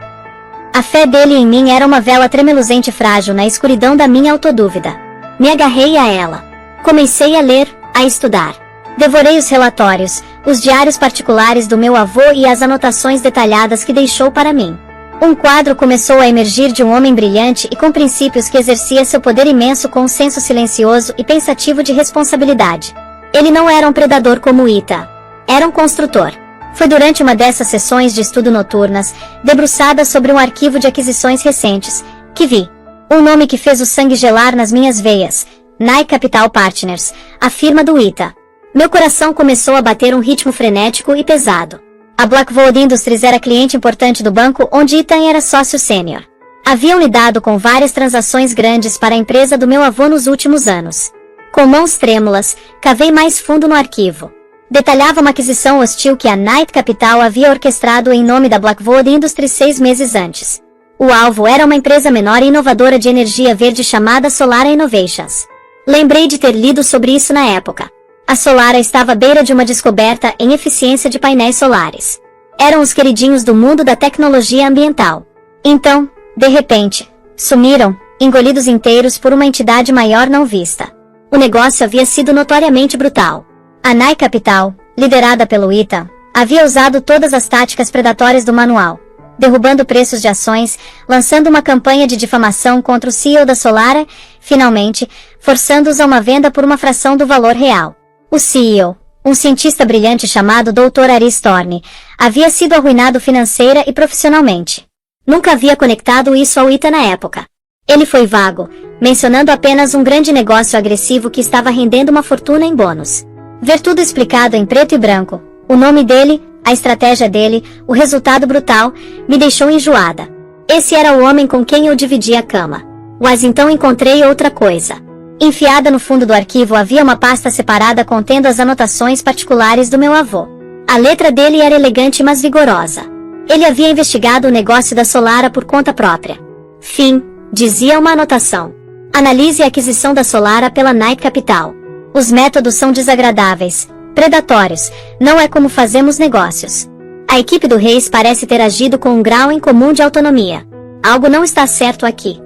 Speaker 1: A fé dele em mim era uma vela tremeluzente e frágil na escuridão da minha autodúvida. Me agarrei a ela. Comecei a ler, a estudar. Devorei os relatórios, os diários particulares do meu avô e as anotações detalhadas que deixou para mim. Um quadro começou a emergir de um homem brilhante e com princípios que exercia seu poder imenso com um senso silencioso e pensativo de responsabilidade. Ele não era um predador como Ita. Era um construtor. Foi durante uma dessas sessões de estudo noturnas, debruçada sobre um arquivo de aquisições recentes, que vi um nome que fez o sangue gelar nas minhas veias, Nike Capital Partners, a firma do Ita. Meu coração começou a bater um ritmo frenético e pesado. A Blackwood Industries era cliente importante do banco onde Ethan era sócio sênior. Haviam lidado com várias transações grandes para a empresa do meu avô nos últimos anos. Com mãos trêmulas, cavei mais fundo no arquivo. Detalhava uma aquisição hostil que a Knight Capital havia orquestrado em nome da Blackwood Industries 6 meses antes. O alvo era uma empresa menor e inovadora de energia verde chamada Solara Innovations. Lembrei de ter lido sobre isso na época. A Solara estava à beira de uma descoberta em eficiência de painéis solares. Eram os queridinhos do mundo da tecnologia ambiental. Então, de repente, sumiram, engolidos inteiros por uma entidade maior não vista. O negócio havia sido notoriamente brutal. A Nike Capital, liderada pelo Ita, havia usado todas as táticas predatórias do manual, derrubando preços de ações, lançando uma campanha de difamação contra o CEO da Solara, finalmente, forçando-os a uma venda por uma fração do valor real. O CEO, um cientista brilhante chamado Dr. Ari Storni, havia sido arruinado financeira e profissionalmente. Nunca havia conectado isso ao Ita na época. Ele foi vago, mencionando apenas um grande negócio agressivo que estava rendendo uma fortuna em bônus. Ver tudo explicado em preto e branco, o nome dele, a estratégia dele, o resultado brutal, me deixou enjoada. Esse era o homem com quem eu dividia a cama. Mas então encontrei outra coisa. Enfiada no fundo do arquivo havia uma pasta separada contendo as anotações particulares do meu avô. A letra dele era elegante mas vigorosa. Ele havia investigado o negócio da Solara por conta própria. Fim, dizia uma anotação. Analise a aquisição da Solara pela Nike Capital. Os métodos são desagradáveis, predatórios, não é como fazemos negócios. A equipe do Reis parece ter agido com um grau incomum de autonomia. Algo não está certo aqui.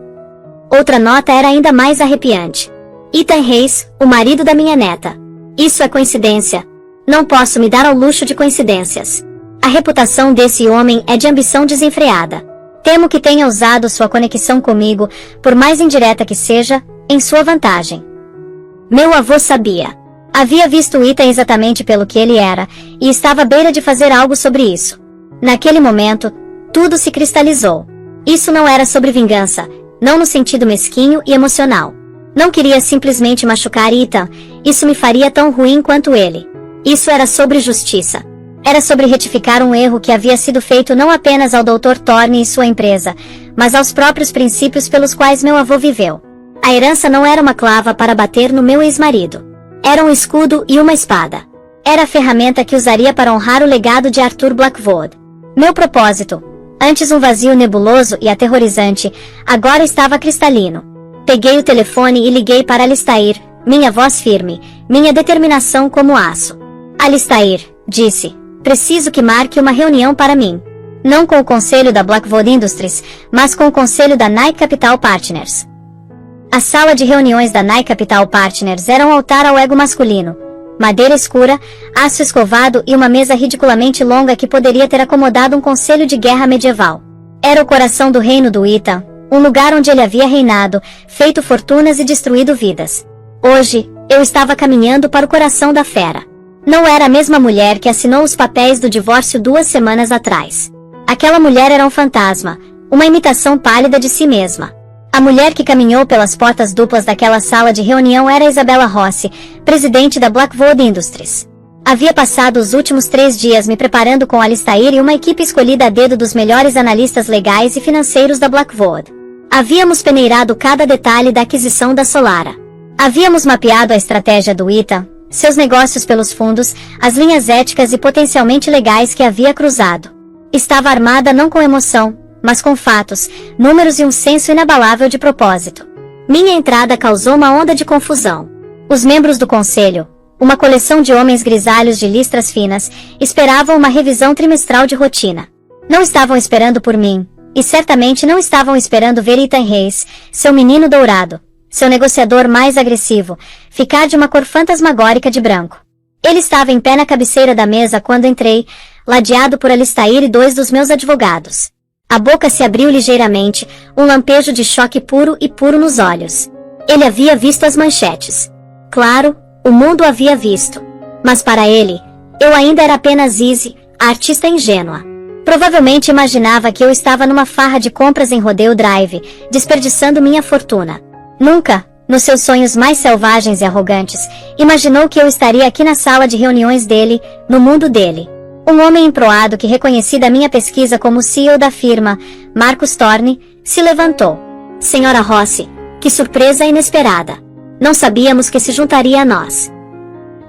Speaker 1: Outra nota era ainda mais arrepiante. Ethan Reis, o marido da minha neta. Isso é coincidência. Não posso me dar ao luxo de coincidências. A reputação desse homem é de ambição desenfreada. Temo que tenha usado sua conexão comigo, por mais indireta que seja, em sua vantagem. Meu avô sabia. Havia visto o Ethan exatamente pelo que ele era, e estava à beira de fazer algo sobre isso. Naquele momento, tudo se cristalizou. Isso não era sobre vingança, não no sentido mesquinho e emocional. Não queria simplesmente machucar Ethan, isso me faria tão ruim quanto ele. Isso era sobre justiça. Era sobre retificar um erro que havia sido feito não apenas ao Dr. Thorne e sua empresa, mas aos próprios princípios pelos quais meu avô viveu. A herança não era uma clava para bater no meu ex-marido. Era um escudo e uma espada. Era a ferramenta que usaria para honrar o legado de Arthur Blackwood. Meu propósito, antes um vazio nebuloso e aterrorizante, agora estava cristalino. Peguei o telefone e liguei para Alistair, minha voz firme, minha determinação como aço. Alistair, disse, preciso que marque uma reunião para mim. Não com o conselho da Blackwood Industries, mas com o conselho da Nike Capital Partners. A sala de reuniões da Nike Capital Partners era um altar ao ego masculino. Madeira escura, aço escovado e uma mesa ridiculamente longa que poderia ter acomodado um conselho de guerra medieval. Era o coração do reino do Ethan, um lugar onde ele havia reinado, feito fortunas e destruído vidas. Hoje, eu estava caminhando para o coração da fera. Não era a mesma mulher que assinou os papéis do divórcio 2 semanas atrás. Aquela mulher era um fantasma, uma imitação pálida de si mesma. A mulher que caminhou pelas portas duplas daquela sala de reunião era Isabella Rossi, presidente da Blackwood Industries. Havia passado os últimos 3 dias me preparando com Alistair e uma equipe escolhida a dedo dos melhores analistas legais e financeiros da Blackwood. Havíamos peneirado cada detalhe da aquisição da Solara. Havíamos mapeado a estratégia do Ethan, seus negócios pelos fundos, as linhas éticas e potencialmente legais que havia cruzado. Estava armada não com emoção, mas com fatos, números e um senso inabalável de propósito. Minha entrada causou uma onda de confusão. Os membros do conselho, uma coleção de homens grisalhos de listras finas, esperavam uma revisão trimestral de rotina. Não estavam esperando por mim, e certamente não estavam esperando ver Ethan Reis, seu menino dourado, seu negociador mais agressivo, ficar de uma cor fantasmagórica de branco. Ele estava em pé na cabeceira da mesa quando entrei, ladeado por Alistair e 2 dos meus advogados. A boca se abriu ligeiramente, um lampejo de choque puro e puro nos olhos. Ele havia visto as manchetes. Claro, o mundo havia visto. Mas para ele, eu ainda era apenas Izzy, a artista ingênua. Provavelmente imaginava que eu estava numa farra de compras em Rodeo Drive, desperdiçando minha fortuna. Nunca, nos seus sonhos mais selvagens e arrogantes, imaginou que eu estaria aqui na sala de reuniões dele, no mundo dele. Um homem emproado que reconheci da minha pesquisa como CEO da firma, Marcus Thorne, se levantou. Senhora Rossi, que surpresa inesperada. Não sabíamos que se juntaria a nós.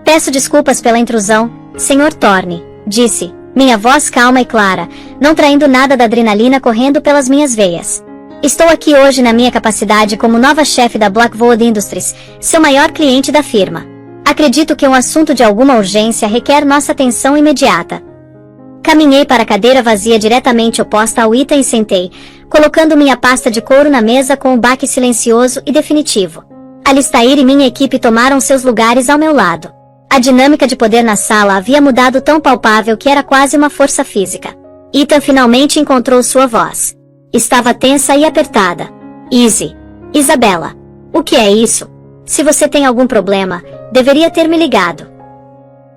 Speaker 1: Peço desculpas pela intrusão, Sr. Thorne, disse, minha voz calma e clara, não traindo nada da adrenalina correndo pelas minhas veias. Estou aqui hoje na minha capacidade como nova chefe da Blackwood Industries, seu maior cliente da firma. Acredito que um assunto de alguma urgência requer nossa atenção imediata. Caminhei para a cadeira vazia diretamente oposta ao Ethan e sentei, colocando minha pasta de couro na mesa com um baque silencioso e definitivo. Alistair e minha equipe tomaram seus lugares ao meu lado. A dinâmica de poder na sala havia mudado tão palpável que era quase uma força física. Ethan finalmente encontrou sua voz. Estava tensa e apertada. Izzy. Isabella. O que é isso? Se você tem algum problema, deveria ter me ligado.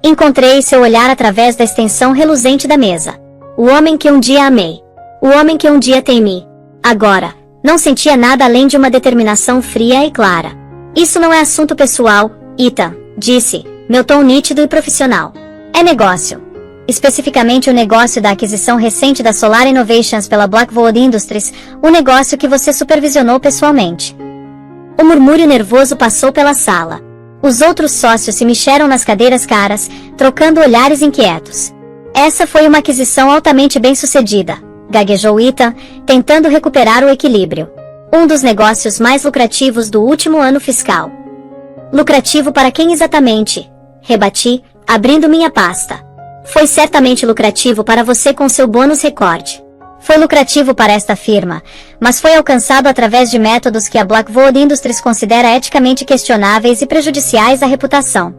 Speaker 1: Encontrei seu olhar através da extensão reluzente da mesa. O homem que um dia amei. O homem que um dia temi. Agora, não sentia nada além de uma determinação fria e clara. Isso não é assunto pessoal, Ethan, disse, meu tom nítido e profissional. É negócio. Especificamente o negócio da aquisição recente da Solar Innovations pela Blackwood Industries, o negócio que você supervisionou pessoalmente. O murmúrio nervoso passou pela sala. Os outros sócios se mexeram nas cadeiras caras, trocando olhares inquietos. Essa foi uma aquisição altamente bem-sucedida, gaguejou Ethan, tentando recuperar o equilíbrio. Um dos negócios mais lucrativos do último ano fiscal. Lucrativo para quem exatamente? Rebati, abrindo minha pasta. Foi certamente lucrativo para você com seu bônus recorde. Foi lucrativo para esta firma, mas foi alcançado através de métodos que a Blackwood Industries considera eticamente questionáveis e prejudiciais à reputação.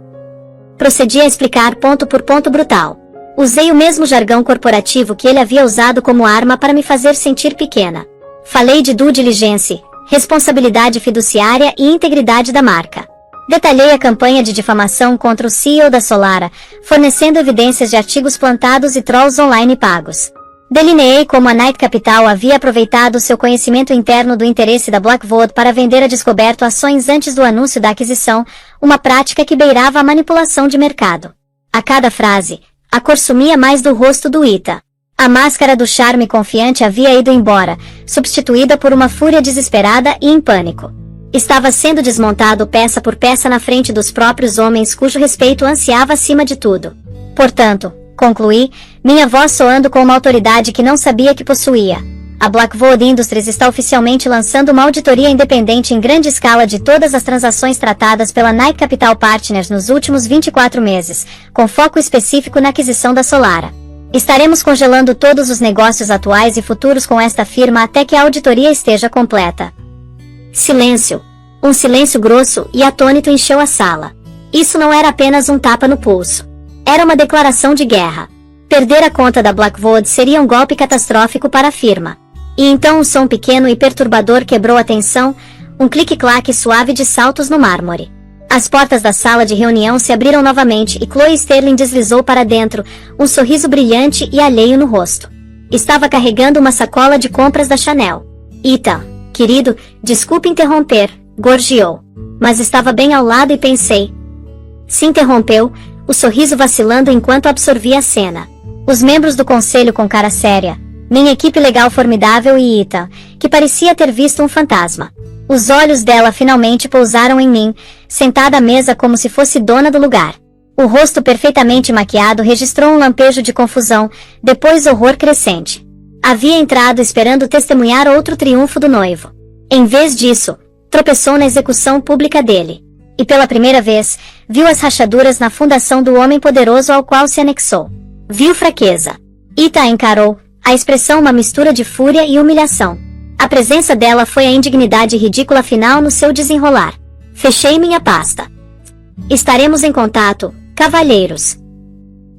Speaker 1: Procedi a explicar ponto por ponto brutal. Usei o mesmo jargão corporativo que ele havia usado como arma para me fazer sentir pequena. Falei de due diligence, responsabilidade fiduciária e integridade da marca. Detalhei a campanha de difamação contra o CEO da Solara, fornecendo evidências de artigos plantados e trolls online pagos. Delineei como a Nike Capital havia aproveitado seu conhecimento interno do interesse da Blackwood para vender a descoberto ações antes do anúncio da aquisição, uma prática que beirava a manipulação de mercado. A cada frase, a cor sumia mais do rosto do Ethan. A máscara do charme confiante havia ido embora, substituída por uma fúria desesperada e em pânico. Estava sendo desmontado peça por peça na frente dos próprios homens cujo respeito ansiava acima de tudo. Portanto, concluí, minha voz soando com uma autoridade que não sabia que possuía. A Blackwood Industries está oficialmente lançando uma auditoria independente em grande escala de todas as transações tratadas pela Knight Capital Partners nos últimos 24 meses, com foco específico na aquisição da Solara. Estaremos congelando todos os negócios atuais e futuros com esta firma até que a auditoria esteja completa. Silêncio. Um silêncio grosso e atônito encheu a sala. Isso não era apenas um tapa no pulso. Era uma declaração de guerra. Perder a conta da Blackwood seria um golpe catastrófico para a firma. E então um som pequeno e perturbador quebrou a tensão, um clique-claque suave de saltos no mármore. As portas da sala de reunião se abriram novamente e Chloe Sterling deslizou para dentro, um sorriso brilhante e alheio no rosto. Estava carregando uma sacola de compras da Chanel. Ethan, querido, desculpe interromper, gorjeou. Mas estava bem ao lado e pensei. Se interrompeu, o sorriso vacilando enquanto absorvia a cena. Os membros do conselho com cara séria, minha equipe legal formidável e Ethan, que parecia ter visto um fantasma. Os olhos dela finalmente pousaram em mim, sentada à mesa como se fosse dona do lugar. O rosto perfeitamente maquiado registrou um lampejo de confusão, depois horror crescente. Havia entrado esperando testemunhar outro triunfo do noivo. Em vez disso, tropeçou na execução pública dele. E pela primeira vez, viu as rachaduras na fundação do homem poderoso ao qual se anexou. Viu fraqueza. Ethan a encarou, a expressão uma mistura de fúria e humilhação. A presença dela foi a indignidade ridícula final no seu desenrolar. Fechei minha pasta. Estaremos em contato, cavalheiros.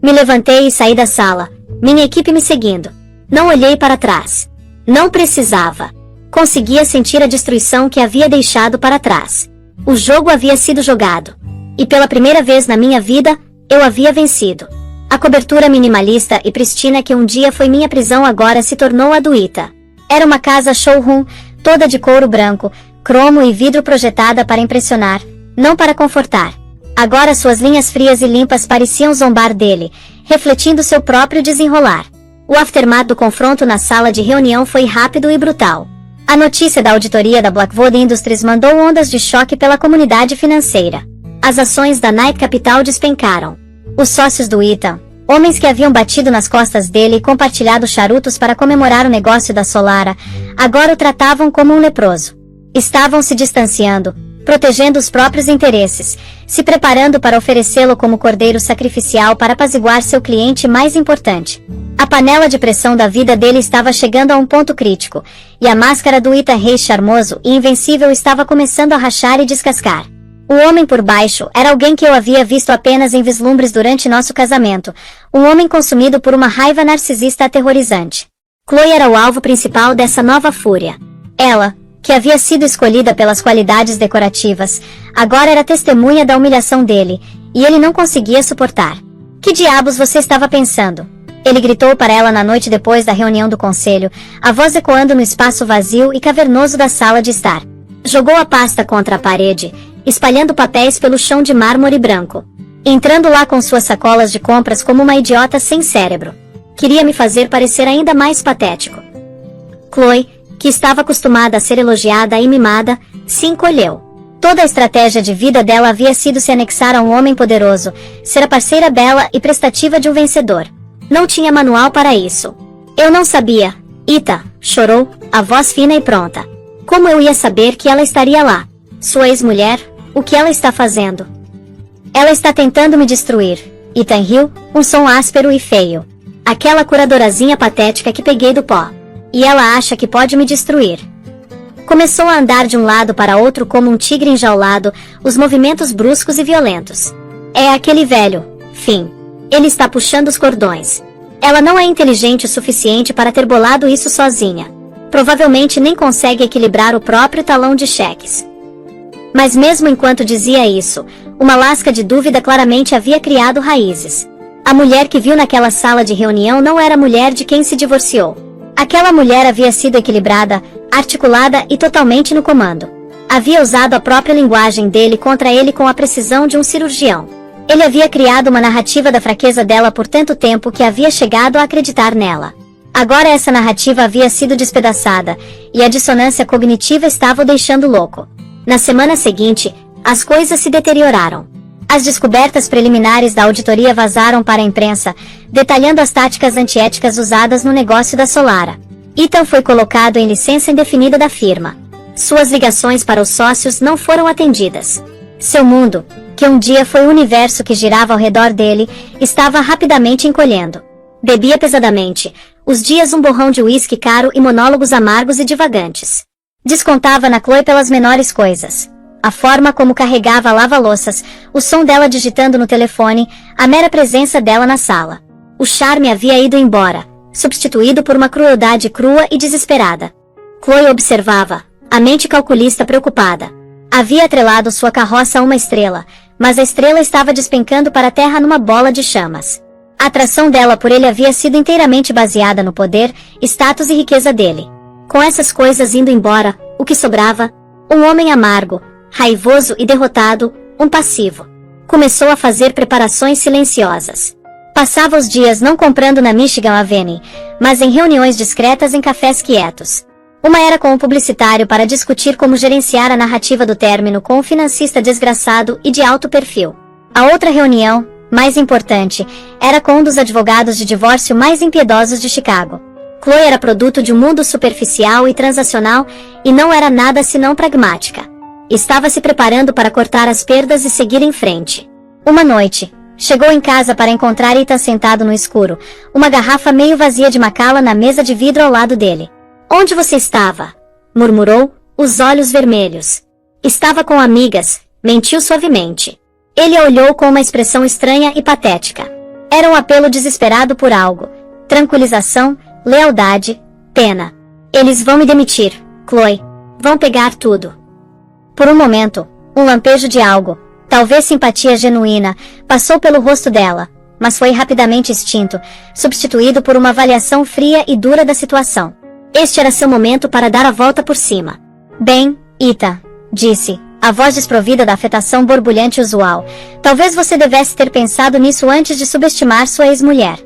Speaker 1: Me levantei e saí da sala, minha equipe me seguindo. Não olhei para trás. Não precisava. Conseguia sentir a destruição que havia deixado para trás. O jogo havia sido jogado. E pela primeira vez na minha vida, eu havia vencido. A cobertura minimalista e pristina que um dia foi minha prisão agora se tornou a do Ethan. Era uma casa showroom, toda de couro branco, cromo e vidro projetada para impressionar, não para confortar. Agora suas linhas frias e limpas pareciam zombar dele, refletindo seu próprio desenrolar. O aftermath do confronto na sala de reunião foi rápido e brutal. A notícia da auditoria da Blackwood Industries mandou ondas de choque pela comunidade financeira. As ações da Knight Capital despencaram. Os sócios do Ethan, homens que haviam batido nas costas dele e compartilhado charutos para comemorar o negócio da Solara, agora o tratavam como um leproso. Estavam se distanciando, protegendo os próprios interesses, se preparando para oferecê-lo como cordeiro sacrificial para apaziguar seu cliente mais importante. A panela de pressão da vida dele estava chegando a um ponto crítico, e a máscara do Ethan Rei charmoso e invencível estava começando a rachar e descascar. O homem por baixo era alguém que eu havia visto apenas em vislumbres durante nosso casamento, um homem consumido por uma raiva narcisista aterrorizante. Chloe era o alvo principal dessa nova fúria. Ela, que havia sido escolhida pelas qualidades decorativas, agora era testemunha da humilhação dele, e ele não conseguia suportar. Que diabos você estava pensando? Ele gritou para ela na noite depois da reunião do conselho, a voz ecoando no espaço vazio e cavernoso da sala de estar. Jogou a pasta contra a parede, espalhando papéis pelo chão de mármore branco. Entrando lá com suas sacolas de compras como uma idiota sem cérebro. Queria me fazer parecer ainda mais patético. Chloe, que estava acostumada a ser elogiada e mimada, se encolheu. Toda a estratégia de vida dela havia sido se anexar a um homem poderoso, ser a parceira bela e prestativa de um vencedor. Não tinha manual para isso. Eu não sabia. Ethan, chorou, a voz fina e pronta. Como eu ia saber que ela estaria lá? Sua ex-mulher, o que ela está fazendo? Ela está tentando me destruir. Ethan riu, um som áspero e feio. Aquela curadorazinha patética que peguei do pó. E ela acha que pode me destruir. Começou a andar de um lado para outro como um tigre enjaulado, os movimentos bruscos e violentos. É aquele velho, Finn. Ele está puxando os cordões. Ela não é inteligente o suficiente para ter bolado isso sozinha. Provavelmente nem consegue equilibrar o próprio talão de cheques. Mas mesmo enquanto dizia isso, uma lasca de dúvida claramente havia criado raízes. A mulher que viu naquela sala de reunião não era a mulher de quem se divorciou. Aquela mulher havia sido equilibrada, articulada e totalmente no comando. Havia usado a própria linguagem dele contra ele com a precisão de um cirurgião. Ele havia criado uma narrativa da fraqueza dela por tanto tempo que havia chegado a acreditar nela. Agora essa narrativa havia sido despedaçada, e a dissonância cognitiva estava o deixando louco. Na semana seguinte, as coisas se deterioraram. As descobertas preliminares da auditoria vazaram para a imprensa, detalhando as táticas antiéticas usadas no negócio da Solara. Ethan foi colocado em licença indefinida da firma. Suas ligações para os sócios não foram atendidas. Seu mundo, que um dia foi o universo que girava ao redor dele, estava rapidamente encolhendo. Bebia pesadamente, os dias um borrão de uísque caro e monólogos amargos e divagantes. Descontava na Chloe pelas menores coisas. A forma como carregava a lava-louças, o som dela digitando no telefone, a mera presença dela na sala. O charme havia ido embora, substituído por uma crueldade crua e desesperada. Chloe observava, a mente calculista preocupada. Havia atrelado sua carroça a uma estrela, mas a estrela estava despencando para a terra numa bola de chamas. A atração dela por ele havia sido inteiramente baseada no poder, status e riqueza dele. Com essas coisas indo embora, o que sobrava? Um homem amargo, raivoso e derrotado, um passivo. Começou a fazer preparações silenciosas. Passava os dias não comprando na Michigan Avenue, mas em reuniões discretas em cafés quietos. Uma era com um publicitário para discutir como gerenciar a narrativa do término com um financista desgraçado e de alto perfil. A outra reunião, mais importante, era com um dos advogados de divórcio mais impiedosos de Chicago. Chloe era produto de um mundo superficial e transacional e não era nada senão pragmática. Estava se preparando para cortar as perdas e seguir em frente. Uma noite, chegou em casa para encontrar Ethan sentado no escuro, uma garrafa meio vazia de Macallan na mesa de vidro ao lado dele. "Onde você estava?" murmurou, os olhos vermelhos. "Estava com amigas", mentiu suavemente. Ele a olhou com uma expressão estranha e patética. Era um apelo desesperado por algo. Tranquilização, lealdade, pena. "Eles vão me demitir, Chloe. Vão pegar tudo." Por um momento, um lampejo de algo, talvez simpatia genuína, passou pelo rosto dela, mas foi rapidamente extinto, substituído por uma avaliação fria e dura da situação. Este era seu momento para dar a volta por cima. "Bem, Ethan", disse, a voz desprovida da afetação borbulhante usual, "talvez você devesse ter pensado nisso antes de subestimar sua ex-mulher."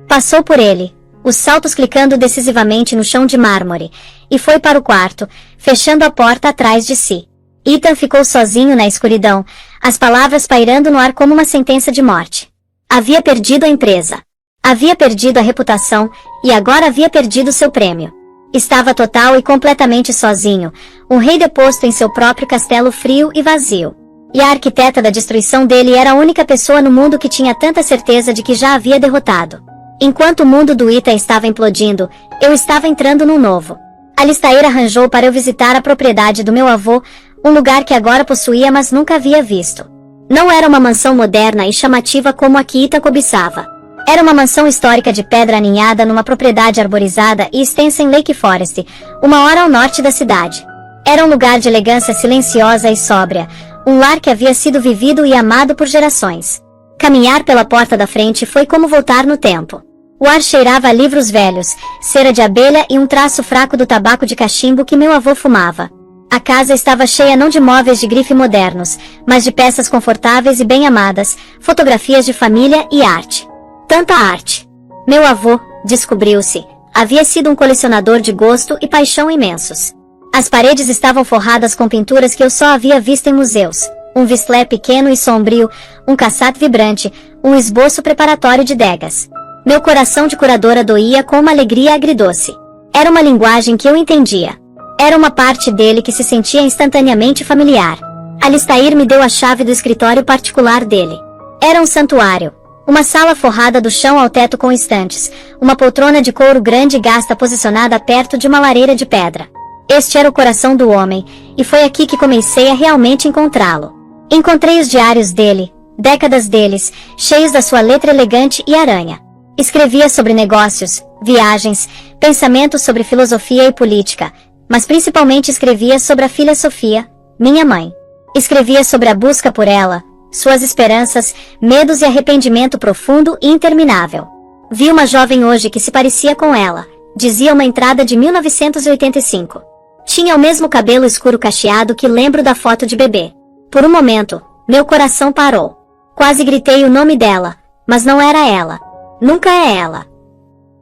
Speaker 1: Passou por ele, os saltos clicando decisivamente no chão de mármore, e foi para o quarto, fechando a porta atrás de si. Ethan ficou sozinho na escuridão, as palavras pairando no ar como uma sentença de morte. Havia perdido a empresa. Havia perdido a reputação, e agora havia perdido seu prêmio. Estava total e completamente sozinho, um rei deposto em seu próprio castelo frio e vazio. E a arquiteta da destruição dele era a única pessoa no mundo que tinha tanta certeza de que já havia derrotado. Enquanto o mundo do Ethan estava implodindo, eu estava entrando num novo. Alistair arranjou para eu visitar a propriedade do meu avô, um lugar que agora possuía mas nunca havia visto. Não era uma mansão moderna e chamativa como a que Ethan cobiçava. Era uma mansão histórica de pedra aninhada numa propriedade arborizada e extensa em Lake Forest, uma hora ao norte da cidade. Era um lugar de elegância silenciosa e sóbria, um lar que havia sido vivido e amado por gerações. Caminhar pela porta da frente foi como voltar no tempo. O ar cheirava a livros velhos, cera de abelha e um traço fraco do tabaco de cachimbo que meu avô fumava. A casa estava cheia não de móveis de grife modernos, mas de peças confortáveis e bem amadas, fotografias de família e arte. Tanta arte! Meu avô, descobriu-se, havia sido um colecionador de gosto e paixão imensos. As paredes estavam forradas com pinturas que eu só havia visto em museus. Um Whistler pequeno e sombrio, um Cassatt vibrante, um esboço preparatório de Degas. Meu coração de curadora doía com uma alegria agridoce. Era uma linguagem que eu entendia. Era uma parte dele que se sentia instantaneamente familiar. Alistair me deu a chave do escritório particular dele. Era um santuário. Uma sala forrada do chão ao teto com estantes, uma poltrona de couro grande e gasta posicionada perto de uma lareira de pedra. Este era o coração do homem, e foi aqui que comecei a realmente encontrá-lo. Encontrei os diários dele, décadas deles, cheios da sua letra elegante e aranha. Escrevia sobre negócios, viagens, pensamentos sobre filosofia e política, mas principalmente escrevia sobre a filha Sofia, minha mãe. Escrevia sobre a busca por ela, suas esperanças, medos e arrependimento profundo e interminável. Vi uma jovem hoje que se parecia com ela, dizia uma entrada de 1985. Tinha o mesmo cabelo escuro cacheado que lembro da foto de bebê. Por um momento, meu coração parou. Quase gritei o nome dela, mas não era ela. Nunca é ela.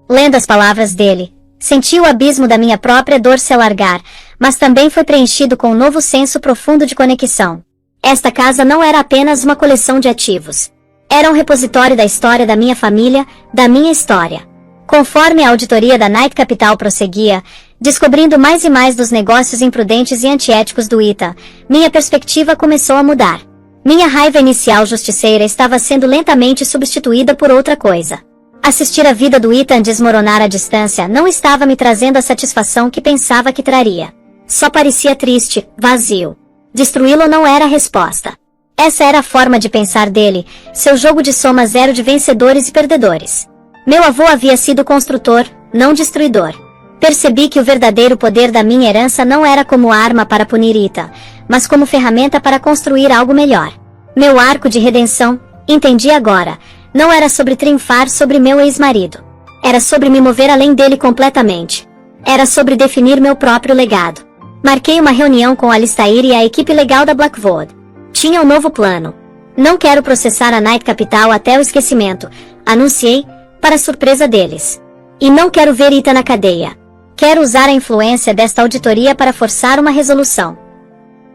Speaker 1: Lendo as palavras dele, senti o abismo da minha própria dor se alargar, mas também foi preenchido com um novo senso profundo de conexão. Esta casa não era apenas uma coleção de ativos. Era um repositório da história da minha família, da minha história. Conforme a auditoria da Knight Capital prosseguia, descobrindo mais e mais dos negócios imprudentes e antiéticos do Ita, minha perspectiva começou a mudar. Minha raiva inicial justiceira estava sendo lentamente substituída por outra coisa. Assistir a vida do Ethan desmoronar à distância não estava me trazendo a satisfação que pensava que traria. Só parecia triste, vazio. Destruí-lo não era a resposta. Essa era a forma de pensar dele, seu jogo de soma zero de vencedores e perdedores. Meu avô havia sido construtor, não destruidor. Percebi que o verdadeiro poder da minha herança não era como arma para punir Ita, mas como ferramenta para construir algo melhor. Meu arco de redenção, entendi agora, não era sobre triunfar sobre meu ex-marido. Era sobre me mover além dele completamente. Era sobre definir meu próprio legado. Marquei uma reunião com Alistair e a equipe legal da Blackwood. Tinha um novo plano. Não quero processar a Knight Capital até o esquecimento, anunciei, para surpresa deles. E não quero ver Ita na cadeia. Quero usar a influência desta auditoria para forçar uma resolução.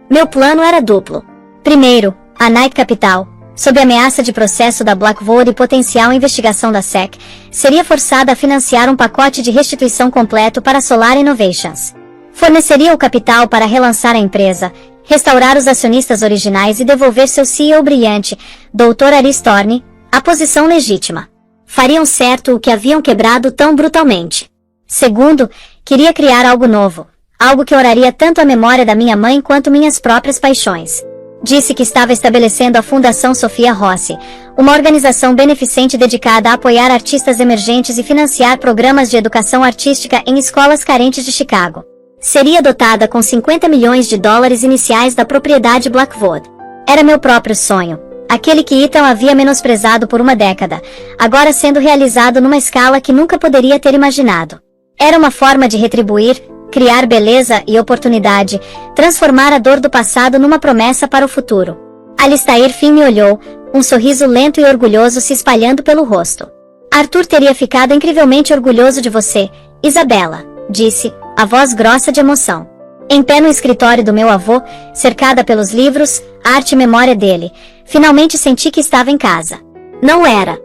Speaker 1: Meu plano era duplo. Primeiro, a Knight Capital, sob ameaça de processo da Blackwood e potencial investigação da SEC, seria forçada a financiar um pacote de restituição completo para a Solar Innovations. Forneceria o capital para relançar a empresa, restaurar os acionistas originais e devolver seu CEO brilhante, Dr. Aris Thorne, à posição legítima. Fariam certo o que haviam quebrado tão brutalmente. Segundo, queria criar algo novo, algo que honraria tanto a memória da minha mãe quanto minhas próprias paixões. Disse que estava estabelecendo a Fundação Sofia Rossi, uma organização beneficente dedicada a apoiar artistas emergentes e financiar programas de educação artística em escolas carentes de Chicago. Seria dotada com 50 milhões de dólares iniciais da propriedade Blackwood. Era meu próprio sonho, aquele que Ethan havia menosprezado por uma década, agora sendo realizado numa escala que nunca poderia ter imaginado. Era uma forma de retribuir, criar beleza e oportunidade, transformar a dor do passado numa promessa para o futuro. Alistair Finn me olhou, um sorriso lento e orgulhoso se espalhando pelo rosto. Arthur teria ficado incrivelmente orgulhoso de você, Isabela, disse, a voz grossa de emoção. Em pé no escritório do meu avô, cercada pelos livros, arte e memória dele, finalmente senti que estava em casa. Não era